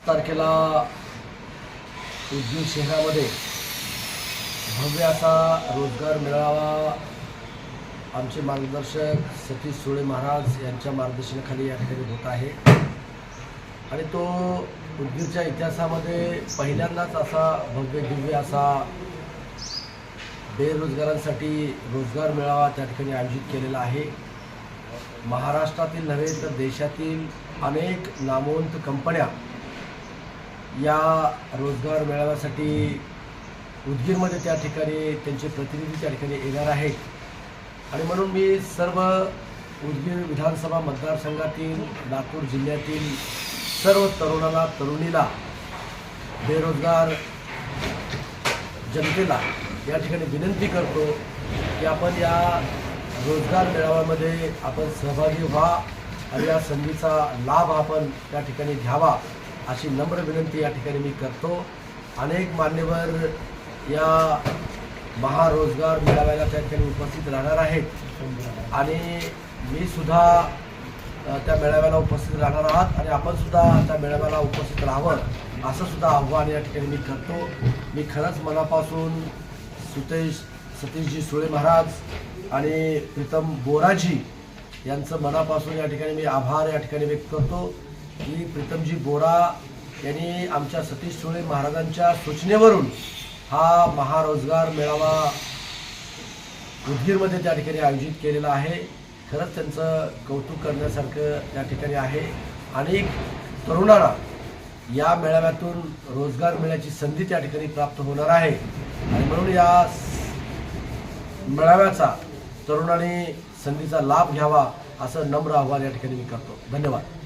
तारखेला उदगीर शहरामध्ये भव्य असा रोजगार मेळावा आमचे मार्गदर्शक सतीश सुळे महाराज यांच्या मार्गदर्शनाखाली या ठिकाणी होत आहे आणि तो उदगीरच्या इतिहासामध्ये पहिल्यांदाच असा भव्य दिव्य असा बेरोजगारांसाठी रोजगार मेळावा त्या ठिकाणी आयोजित केलेला आहे। महाराष्ट्रातील नव्हे तर देशातील अनेक नामवंत कंपन्या या रोजगार मेळाव्यासाठी उदगीरमध्ये त्या ठिकाणी त्यांचे प्रतिनिधी त्या ठिकाणी येणार आहेत आणि म्हणून मी सर्व उदगीर विधानसभा मतदारसंघातील लातूर जिल्ह्यातील सर्व तरुणाला तरुणीला बेरोजगार जनतेला या ठिकाणी विनंती करतो की आपण या रोजगार मेळाव्यामध्ये आपण सहभागी व्हा आणि या संधीचा लाभ आपण त्या ठिकाणी घ्यावा अशी नम्र विनंती या ठिकाणी मी करतो। अनेक मान्यवर या महारोजगार मेळाव्याला त्या ठिकाणी उपस्थित राहणार आहेत आणि मी सुद्धा त्या मेळाव्याला उपस्थित राहणार आहात आणि आपण सुद्धा त्या मेळाव्याला उपस्थित राहावं असं सुद्धा आव्हान या ठिकाणी मी करतो। मी खरंच मनापासून सतीशजी सुळे महाराज आणि प्रीतम बोराजी यांचं मनापासून या ठिकाणी मी आभार या ठिकाणी व्यक्त करतो की प्रीतमजी बोरा यांनी आमच्या सतीश सुळे महाराजांच्या सूचनेवरून हा महारोजगार मेळावा उदगीरमध्ये त्या ठिकाणी आयोजित केलेला आहे। खरंच त्यांचं कौतुक करण्यासारखं त्या ठिकाणी आहे। अनेक तरुणांना या मेळाव्यातून रोजगार मिळण्याची संधी त्या ठिकाणी प्राप्त होणार आहे आणि म्हणून या मेळाव्याचा तरुणांनी संधीचा लाभ घ्यावा असं नम्र आवाहन या ठिकाणी मी करतो। धन्यवाद।